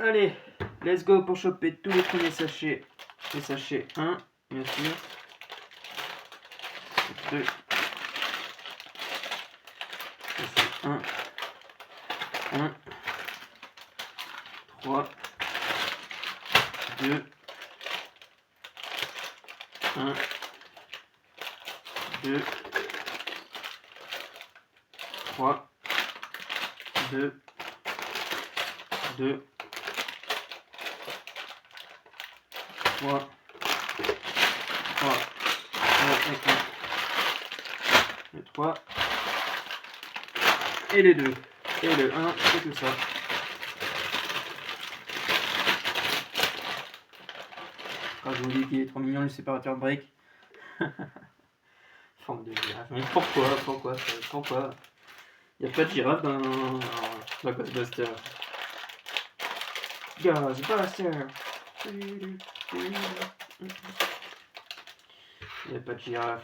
Allez, let's go pour choper tous les premiers sachets. Les sachets 1, bien sûr. 2. Sachet 1. 1. 3. 2. 1. 2. 3. 2. 2. 3. 3. Le 3. Et le 2. Et le 1. Et tout ça. Quand je vous dis qu'il est trop mignon le séparateur break. Forme de girafe. Mais pourquoi Il n'y a pas de girafe dans Ghostbuster. Ghostbuster. Il n'y a pas de girafe.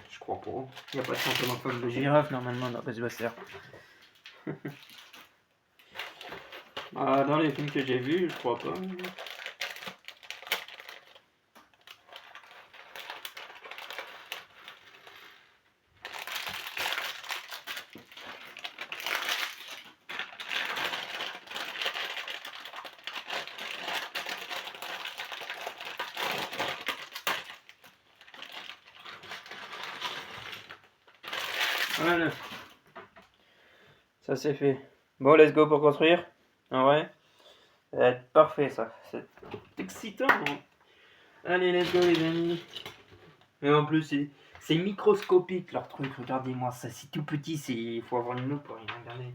Je crois pas. Il n'y a pas de changement de forme de girafe normalement dans Ghostbuster. Dans les films que j'ai vus, je crois pas. Voilà. Ça c'est fait. Bon, let's go pour construire. Ah ouais. Ça va être parfait ça. C'est excitant. Hein. Allez, let's go les amis. Et en plus, c'est microscopique leur truc. Regardez-moi ça. C'est tout petit. Il faut avoir une loupe pour rien regarder.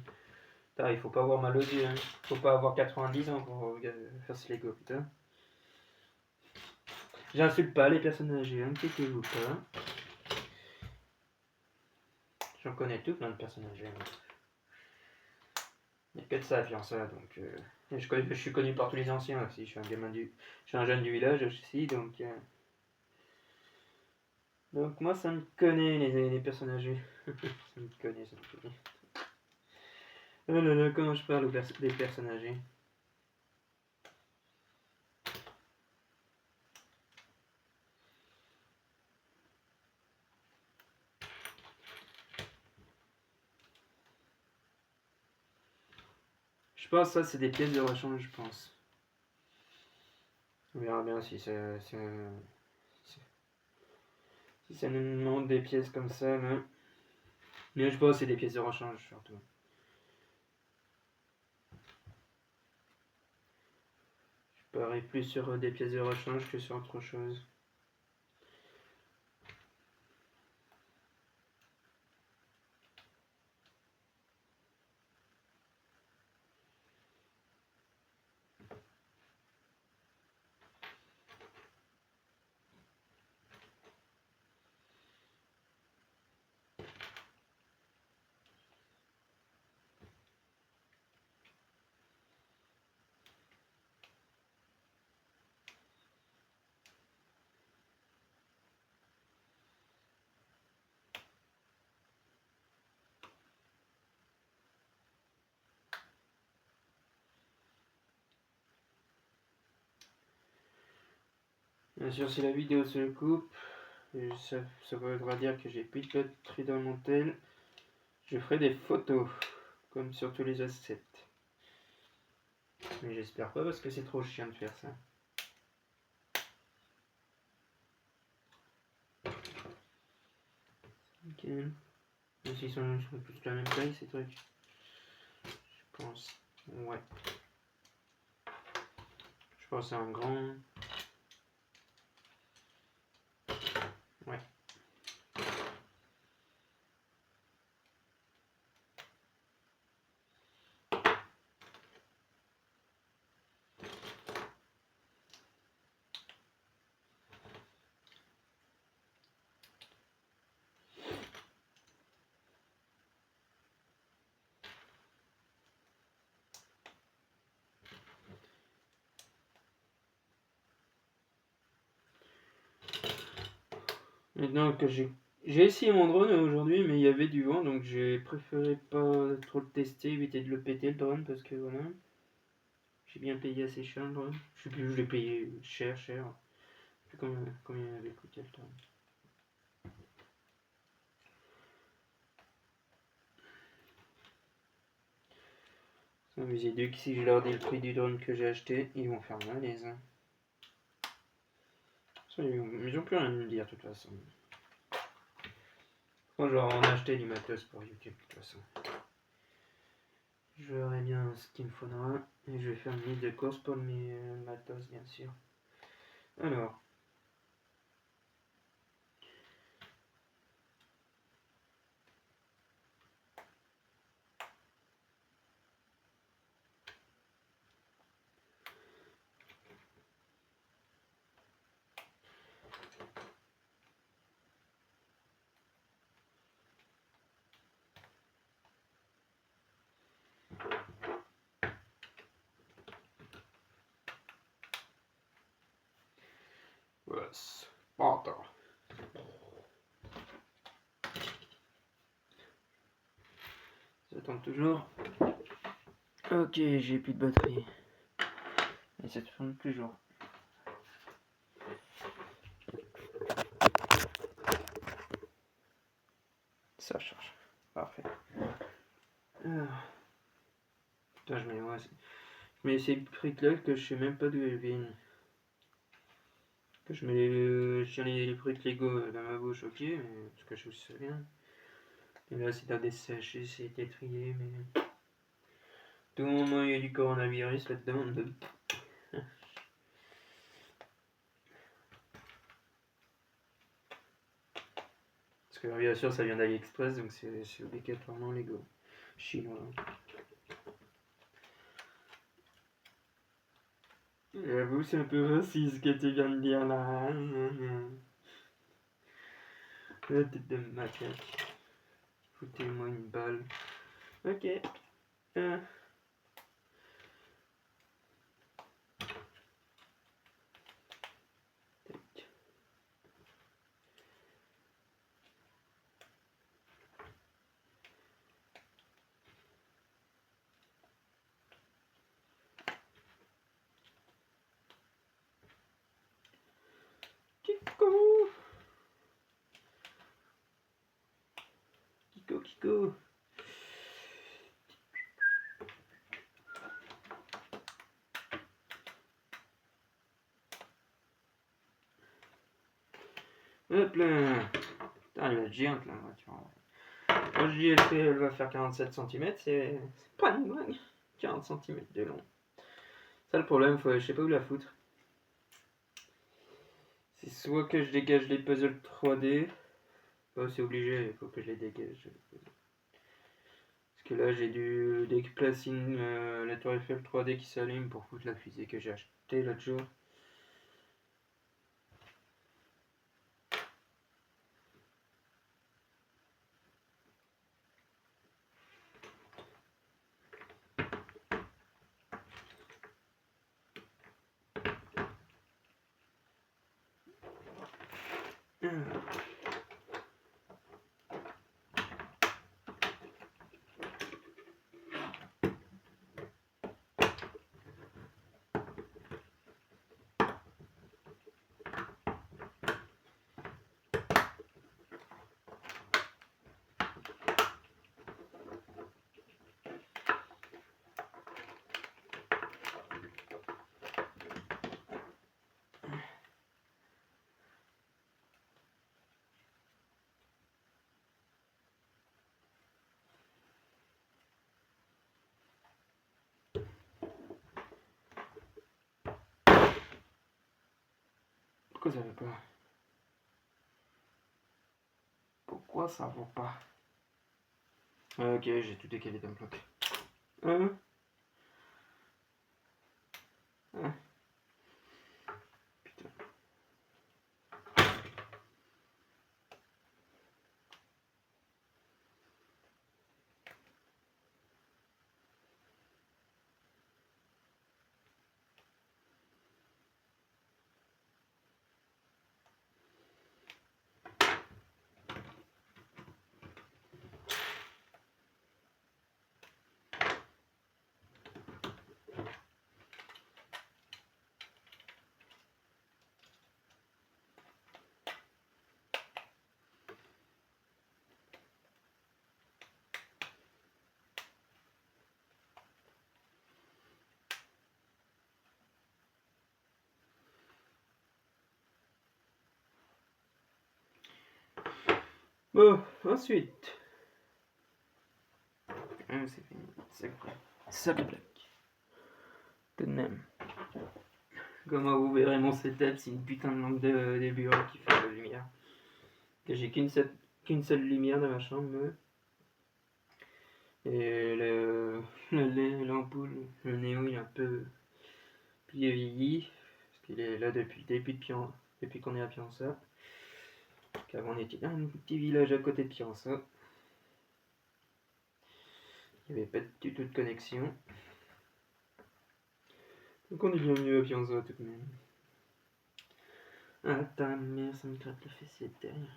Putain, il faut pas avoir mal aux yeux. Hein. Faut pas avoir 90 ans pour faire ce Lego. Putain. J'insulte pas les personnes âgées. Inquiétez-vous pas. J'en connais tout plein de personnes âgées. Il n'y a que de ça à faire ça, donc je suis connu par tous les anciens aussi. Je suis un jeune du village aussi, donc moi ça me connaît les personnes âgées. ça me connaît. Oh là là, comment je parle des personnes âgées. Je pense que ça c'est des pièces de rechange, je pense. On verra bien si ça nous demande des pièces comme ça, mais je pense que c'est des pièces de rechange surtout. Je parie plus sur des pièces de rechange que sur autre chose. Bien sûr, si la vidéo se coupe, ça voudra dire que j'ai plus de batterie dans mon tel. Je ferai des photos, comme sur tous les assets. Mais j'espère pas parce que c'est trop chiant de faire ça. Ok. Même s'ils sont tous de la même taille ces trucs. Je pense. Ouais. Je pense c'est un grand. Ouais. Maintenant que j'ai essayé mon drone aujourd'hui, mais il y avait du vent, donc j'ai préféré pas trop le tester, éviter de le péter le drone, parce que voilà. J'ai bien payé assez cher le drone. Je sais plus, je l'ai payé cher. Je sais plus combien il avait coûté le drone. S'amuser que si je leur dis le prix du drone que j'ai acheté, ils vont faire malaise. Hein. Ils ont plus rien à me dire de toute façon. Moi je vais en acheter du matos pour YouTube de toute façon. Je verrai bien ce qu'il me faudra et je vais faire une liste de courses pour mes matos bien sûr. Alors. Voilà, Sparta. Ça tombe toujours. Ok, j'ai plus de batterie. Et ça tourne toujours. Ça charge. Parfait. Putain, je mets ces briques-là que je sais même pas d'où elles viennent. Que je mets les briques Lego dans ma bouche, ok, mais parce que je sais rien. Et là, c'est à dessécher, c'est été trié, mais. Tout le moment, il y a du coronavirus là-dedans. Parce que bien sûr, ça vient d'AliExpress, donc c'est obligatoirement Lego. Chinois. J'avoue, c'est un peu raciste ce que tu viens de dire là. La tête de macaque. Foutez-moi une balle. Ok. Kiko. Kiko, Kiko. Hop là. Putain, elle va être géante la voiture. Quand je dis elle va faire 47 cm, c'est pas une blague. 40 cm de long. Ça le problème, je sais pas où la foutre. C'est soit que je dégage les puzzles 3D. Oh, c'est obligé, il faut que je les dégage. Parce que là j'ai des placines, la tour Eiffel 3D qui s'allume pour foutre la fusée que j'ai acheté l'autre jour. Pourquoi ça va pas? Pourquoi ça va pas? Ok, j'ai tout décalé d'un bloc. Hein? Hein? Putain. Bon, ensuite. C'est fini. Ça plaque. Tout de même. Comme vous verrez, mon setup, c'est une putain de lampe de bureau qui fait la lumière. Que j'ai qu'une seule lumière dans ma chambre. Et l'ampoule, le néon, il est un peu vieilli. Parce qu'il est là depuis le début depuis qu'on est à Piensa. Qu'avant on était un petit village à côté de Piensa. Il n'y avait pas du tout de connexion. Donc on est bienvenu à Piensa tout de même. Ah ta mère, ça me gratte le fessier derrière.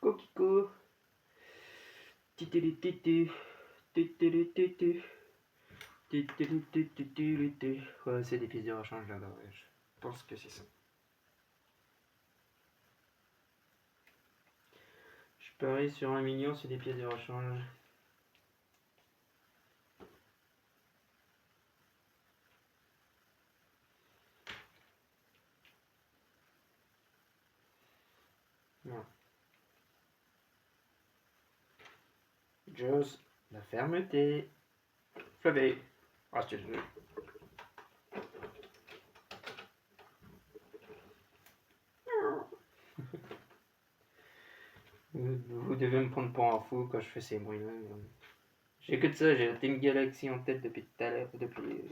Kiko, Kiko. Titili. Ouais, c'est des pièces de rechange là-bas, ouais. Je pense que c'est ça. Je parie sur 1 million, c'est des pièces de rechange. Non. Jaws, la fermeté. Flavé. Ah, je te jure. Vous devez me prendre pour un fou quand je fais ces bruits-là. J'ai que de ça, j'ai la Team Galaxy en tête depuis tout à l'heure, depuis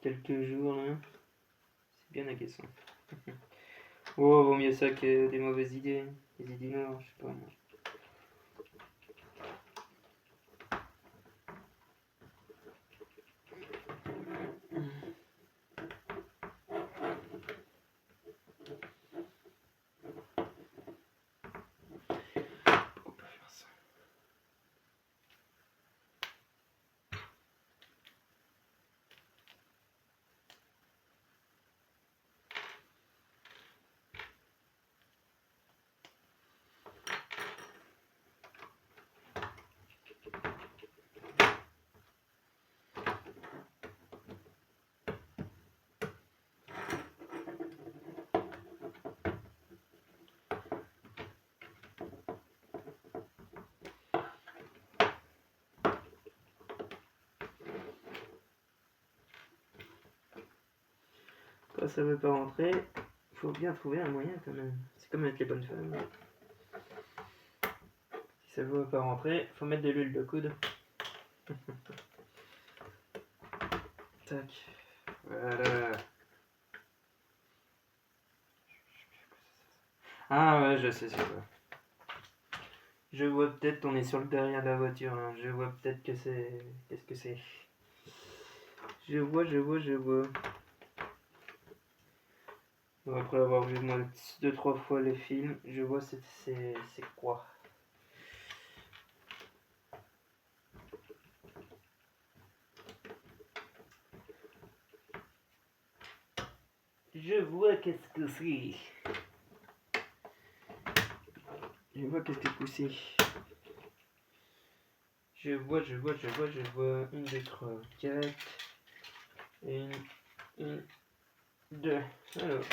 quelques jours là. C'est bien agaçant. Oh, vaut mieux ça que des mauvaises idées. Des idées noires, je sais pas moi. Pourquoi pas faire ça? Quand ça veut pas rentrer, faut bien trouver un moyen quand même. C'est comme avec les bonnes femmes. Si ça veut pas rentrer, faut mettre de l'huile de coude. Tac. Voilà. Ah ouais, je sais c'est quoi. Je vois peut-être, on est sur le derrière de la voiture, hein. Je vois peut-être que c'est... Qu'est-ce que c'est? Je vois. Bon, après avoir vu moi 2-3 fois le film, je vois c'est quoi. Je vois qu'est-ce que c'est. Je vois qu'est-ce que c'est. Je vois. 1, 2, 3, 4. 1, 2. Alors.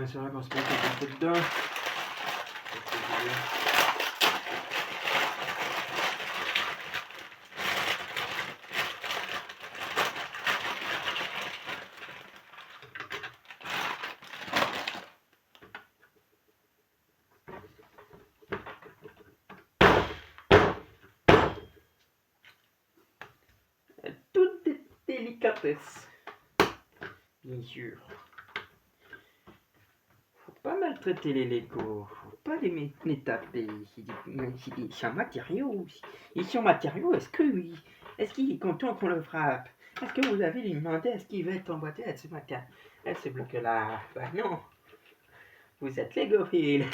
C'est vrai qu'on se met un peu dedans. Toute délicatesse. Bien sûr. traiter les Lego. Faut pas les taper. C'est un matériau. Ils sont matériaux. Est-ce qu'il est content qu'on le frappe? Est-ce que vous avez lui demandé est-ce qu'il va être emboîté à ce bloc-là? Bah non. Vous êtes Legophile.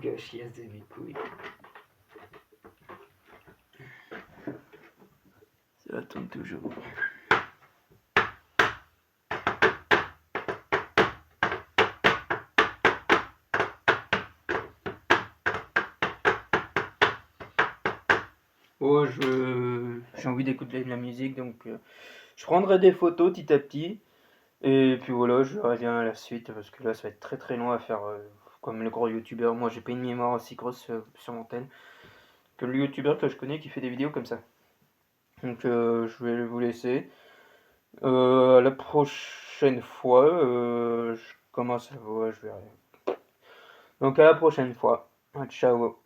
Gauchias de mes couilles. Ça tourne toujours. Oh, j'ai envie d'écouter de la musique, donc je prendrai des photos petit à petit. Et puis voilà, je reviens à la suite parce que là, ça va être très très long à faire comme le gros youtubeur. Moi, j'ai pas une mémoire aussi grosse sur mon tel que le youtubeur que je connais qui fait des vidéos comme ça. Donc, je vais vous laisser. La prochaine fois, je commence à. Ouais, je verrai. Donc, à la prochaine fois. Ciao.